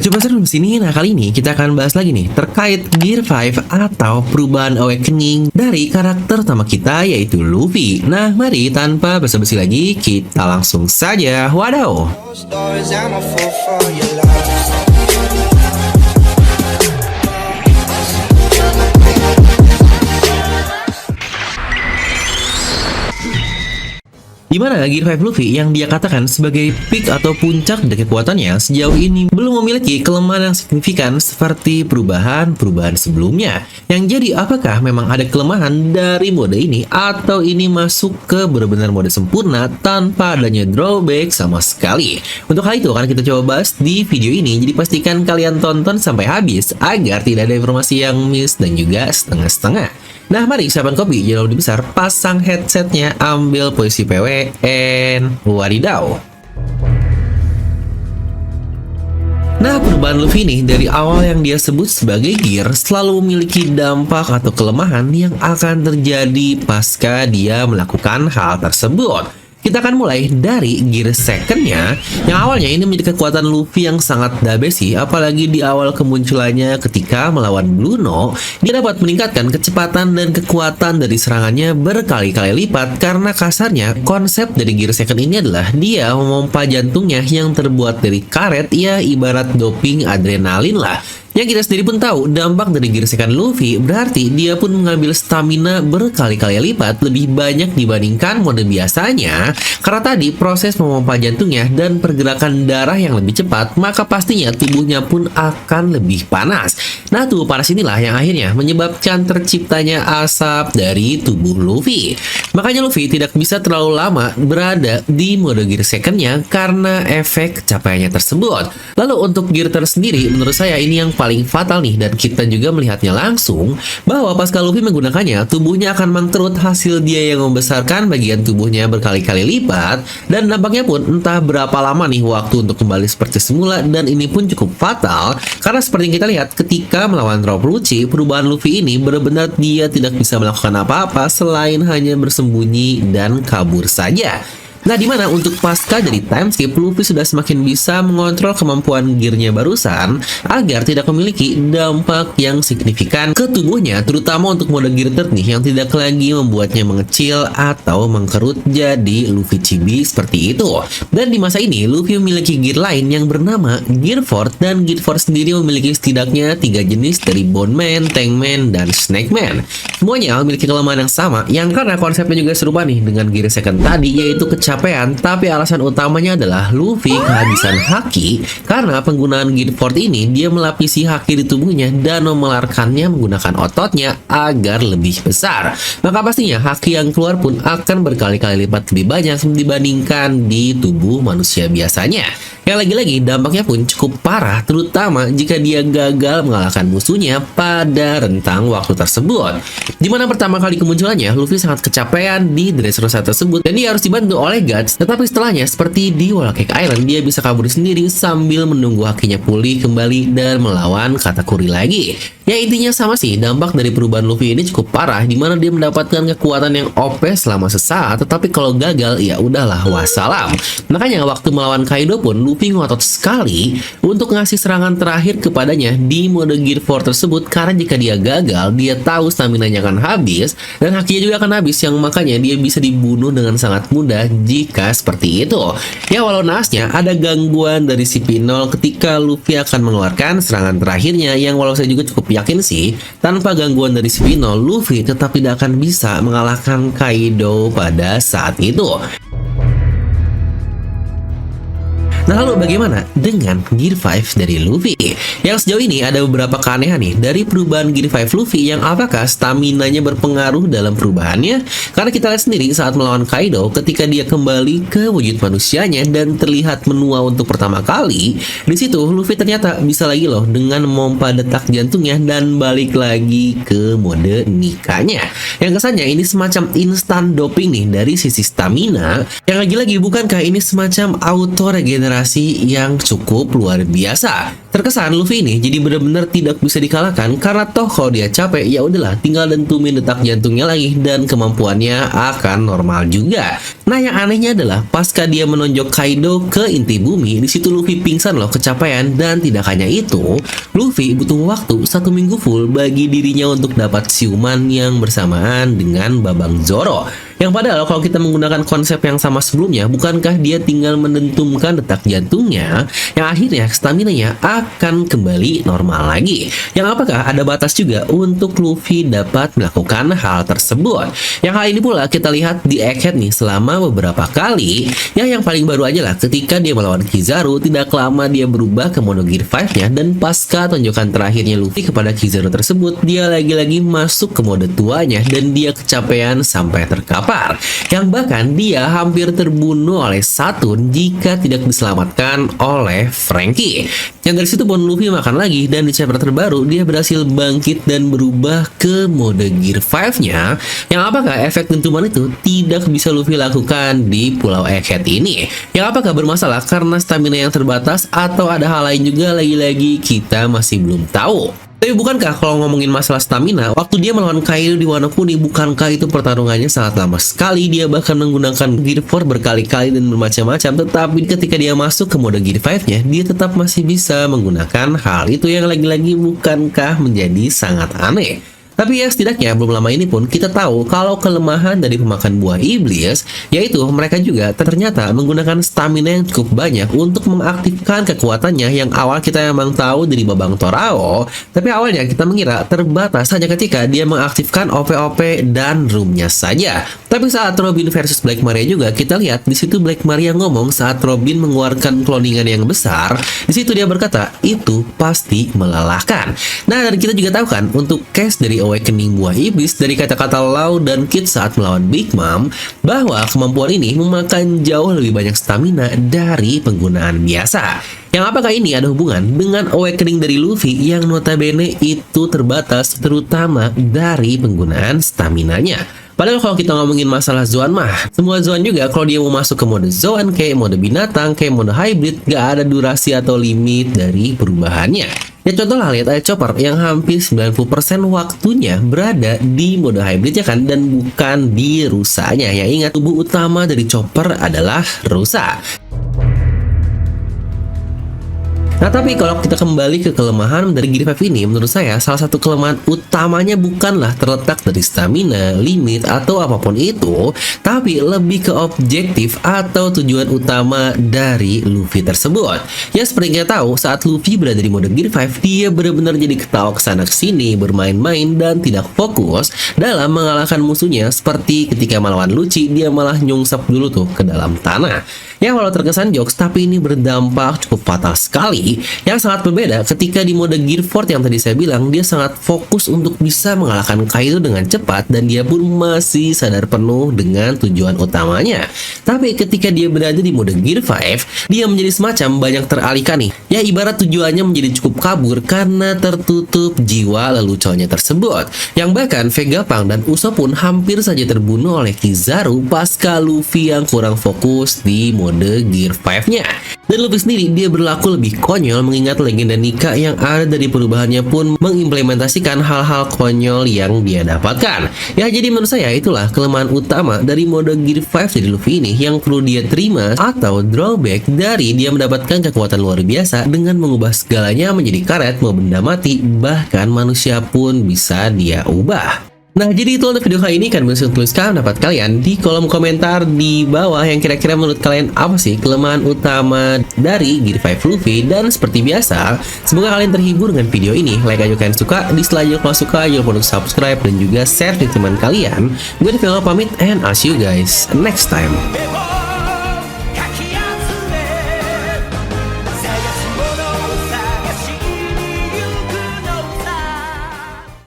Coba seru di sini. Nah, kali ini kita akan bahas lagi nih terkait Gear 5 atau perubahan awakening dari karakter utama kita yaitu Luffy. Nah, mari tanpa basa-basi lagi kita langsung saja. Wadaw. Di mana Gear 5 Luffy yang dia katakan sebagai peak atau puncak dari kekuatannya sejauh ini belum memiliki kelemahan yang signifikan seperti perubahan sebelumnya. Yang jadi apakah memang ada kelemahan dari mode ini atau ini masuk ke benar-benar mode sempurna tanpa adanya drawback sama sekali? Untuk hal itu akan kita coba bahas di video ini, jadi pastikan kalian tonton sampai habis agar tidak ada informasi yang miss dan juga setengah-setengah. Nah, mari siapkan kopi, jangan lebih besar, pasang headsetnya, ambil posisi PW, and wadidaw. Nah, perubahan Luffy nih dari awal yang dia sebut sebagai gear selalu memiliki dampak atau kelemahan yang akan terjadi pasca dia melakukan hal tersebut. Kita akan mulai dari gear second-nya, yang awalnya ini menjadi kekuatan Luffy yang sangat dabesi, apalagi di awal kemunculannya ketika melawan Blueno. Dia dapat meningkatkan kecepatan dan kekuatan dari serangannya berkali-kali lipat, karena kasarnya konsep dari gear second ini adalah dia memompa jantungnya yang terbuat dari karet, ya ibarat doping adrenalin lah. Yang kita sendiri pun tahu, dampak dari gear second Luffy berarti dia pun mengambil stamina berkali-kali lipat lebih banyak dibandingkan mode biasanya. Karena tadi proses memompa jantungnya dan pergerakan darah yang lebih cepat, maka pastinya tubuhnya pun akan lebih panas. Nah, tubuh panas inilah yang akhirnya menyebabkan terciptanya asap dari tubuh Luffy. Makanya Luffy tidak bisa terlalu lama berada di mode gear second-nya karena efek capaiannya tersebut. Lalu untuk gear tersendiri, menurut saya ini yang paling fatal nih, dan kita juga melihatnya langsung bahwa pasca Luffy menggunakannya, tubuhnya akan mangkrut hasil dia yang membesarkan bagian tubuhnya berkali-kali lipat, dan nampaknya pun entah berapa lama nih waktu untuk kembali seperti semula, dan ini pun cukup fatal karena seperti yang kita lihat ketika melawan Rob Lucci, perubahan Luffy ini benar-benar dia tidak bisa melakukan apa-apa selain hanya bersembunyi dan kabur saja. Nah, dimana untuk pasca dari time skip, Luffy sudah semakin bisa mengontrol kemampuan gearnya barusan agar tidak memiliki dampak yang signifikan ke tubuhnya, terutama untuk mode gear third nih yang tidak lagi membuatnya mengecil atau mengkerut jadi Luffy chibi seperti itu. Dan di masa ini, Luffy memiliki gear lain yang bernama Gear 4, dan Gear 4 sendiri memiliki setidaknya 3 jenis dari Bone Man, Tank Man, dan Snake Man. Semuanya memiliki kelemahan yang sama, yang karena konsepnya juga serupa nih dengan gear second tadi, yaitu kecapean, tapi alasan utamanya adalah Luffy kehabisan haki karena penggunaan Gear 4 ini dia melapisi haki di tubuhnya dan memelarkannya menggunakan ototnya agar lebih besar. Maka pastinya haki yang keluar pun akan berkali-kali lipat lebih banyak dibandingkan di tubuh manusia biasanya. Yang lagi-lagi dampaknya pun cukup parah, terutama jika dia gagal mengalahkan musuhnya pada rentang waktu tersebut. Dimana pertama kali kemunculannya, Luffy sangat kecapean di Dressrosa tersebut dan dia harus dibantu oleh Guts. Tetapi setelahnya, seperti di Whole Cake Island, dia bisa kabur sendiri sambil menunggu hakinya pulih kembali dan melawan Katakuri lagi. Ya, intinya sama sih, dampak dari perubahan Luffy ini cukup parah, dimana dia mendapatkan kekuatan yang OP selama sesaat, tetapi kalau gagal, ya udahlah, wassalam. Makanya waktu melawan Kaido pun, Luffy ngotot sekali untuk ngasih serangan terakhir kepadanya di mode Gear 4 tersebut, karena jika dia gagal, dia tahu staminanya akan habis, dan hakinya juga akan habis, yang makanya dia bisa dibunuh dengan sangat mudah jika seperti itu. Ya, walau naasnya, ada gangguan dari si Pinol ketika Luffy akan mengeluarkan serangan terakhirnya, yang walau saya juga cukup yakin sih, tanpa gangguan dari si Pinol, Luffy tetap tidak akan bisa mengalahkan Kaido pada saat itu. Nah, lalu bagaimana dengan Gear 5 dari Luffy? Yang sejauh ini ada beberapa keanehan nih dari perubahan Gear 5 Luffy, yang apakah staminanya berpengaruh dalam perubahannya? Karena kita lihat sendiri saat melawan Kaido, ketika dia kembali ke wujud manusianya dan terlihat menua untuk pertama kali, di situ Luffy ternyata bisa lagi loh dengan memompa detak jantungnya dan balik lagi ke mode Nikanya. Yang kesannya ini semacam instant doping nih dari sisi stamina, yang lagi-lagi bukankah ini semacam auto regenerasi yang cukup luar biasa. Terkesan Luffy ini jadi benar-benar tidak bisa dikalahkan karena toh kalau dia capek ya udahlah tinggal dentumin detak jantungnya lagi dan kemampuannya akan normal juga. Nah yang anehnya adalah pasca dia menonjok Kaido ke inti bumi, di situ Luffy pingsan loh kecapean, dan tidak hanya itu, Luffy butuh waktu 1 minggu full bagi dirinya untuk dapat siuman yang bersamaan dengan Babang Zoro. Yang padahal kalau kita menggunakan konsep yang sama sebelumnya, bukankah dia tinggal mendentumkan detak jantungnya yang akhirnya stamina-nya akan kembali normal lagi. Yang apakah ada batas juga untuk Luffy dapat melakukan hal tersebut. Yang hal ini pula kita lihat di Egghead nih selama beberapa kali. Yang paling baru aja lah ketika dia melawan Kizaru, tidak lama dia berubah ke mode Gear 5-nya, dan pasca tonjokan terakhirnya Luffy kepada Kizaru tersebut, dia lagi-lagi masuk ke mode tuanya dan dia kecapean sampai terkapar. Yang bahkan dia hampir terbunuh oleh Saturn jika tidak diselamatkan oleh Franky. Yang dari situ pun Luffy makan lagi, dan di chapter terbaru dia berhasil bangkit dan berubah ke mode Gear 5-nya. Yang apakah efek dentuman itu tidak bisa Luffy lakukan di Pulau Egghead ini? Yang apakah bermasalah karena stamina yang terbatas atau ada hal lain juga, lagi-lagi kita masih belum tahu. Tapi bukankah kalau ngomongin masalah stamina, waktu dia melawan Kaido di Wano Kuni, bukankah itu pertarungannya sangat lama sekali? Dia bahkan menggunakan Gear 4 berkali-kali dan bermacam-macam, tetapi ketika dia masuk ke mode Gear 5-nya, dia tetap masih bisa menggunakan hal itu, yang lagi-lagi bukankah menjadi sangat aneh? Tapi ya setidaknya belum lama ini pun kita tahu kalau kelemahan dari pemakan buah iblis, yaitu mereka juga ternyata menggunakan stamina yang cukup banyak untuk mengaktifkan kekuatannya, yang awal kita memang tahu dari Babang Torao, tapi awalnya kita mengira terbatas hanya ketika dia mengaktifkan OP-OP dan roomnya saja. Tapi saat Robin versus Black Maria juga kita lihat di situ Black Maria ngomong saat Robin mengeluarkan cloningan yang besar, di situ dia berkata itu pasti melelahkan. Nah dan kita juga tahu kan untuk case dari Awakening buah iblis dari kata-kata Law dan Kid saat melawan Big Mom, bahwa kemampuan ini memakan jauh lebih banyak stamina dari penggunaan biasa. Yang apakah ini ada hubungan dengan Awakening dari Luffy yang notabene itu terbatas terutama dari penggunaan staminanya? Padahal kalau kita ngomongin masalah Zoan mah, semua Zoan juga kalau dia mau masuk ke mode Zoan, kayak mode binatang, kayak mode hybrid, gak ada durasi atau limit dari perubahannya. Ya contoh lah, lihat aja Chopper yang hampir 90% waktunya berada di mode hybrid ya kan, dan bukan di rusanya. Ya ingat, tubuh utama dari Chopper adalah rusa. Nah tapi kalau kita kembali ke kelemahan dari Gear 5 ini, menurut saya salah satu kelemahan utamanya bukanlah terletak dari stamina, limit, atau apapun itu, tapi lebih ke objektif atau tujuan utama dari Luffy tersebut. Ya seperti kita tahu, saat Luffy berada di mode Gear 5, dia benar-benar jadi ketawa kesana kesini, bermain-main, dan tidak fokus dalam mengalahkan musuhnya. Seperti ketika melawan Lucci, dia malah nyungsap dulu tuh ke dalam tanah. Ya walau terkesan jokes, tapi ini berdampak cukup fatal sekali, yang sangat berbeda ketika di mode Gear 4 yang tadi saya bilang, dia sangat fokus untuk bisa mengalahkan Kaido dengan cepat, dan dia pun masih sadar penuh dengan tujuan utamanya. Tapi ketika dia berada di mode Gear 5, dia menjadi semacam banyak teralihkan nih. Ya ibarat tujuannya menjadi cukup kabur karena tertutup jiwa leluconnya tersebut. Yang bahkan Vegapunk dan Usopp pun hampir saja terbunuh oleh Kizaru pasca Luffy yang kurang fokus di mode Gear 5-nya. Dan Luffy sendiri dia berlaku lebih konyol mengingat legenda Nika yang ada dari perubahannya pun mengimplementasikan hal-hal konyol yang dia dapatkan. Ya jadi menurut saya itulah kelemahan utama dari mode Gear 5 dari Luffy ini yang perlu dia terima atau drawback dari dia mendapatkan kekuatan luar biasa dengan mengubah segalanya menjadi karet, mau benda mati, bahkan manusia pun bisa dia ubah. Nah, jadi itu untuk video kali ini. Kalian bisa tuliskan pendapat kalian di kolom komentar di bawah, yang kira-kira menurut kalian apa sih kelemahan utama dari Gear 5 Luffy. Dan seperti biasa, semoga kalian terhibur dengan video ini. Like aja kalian suka, dislike aja kalau suka, jangan lupa untuk subscribe dan juga share di teman kalian. Gue Devil pamit, and I'll see you guys next time.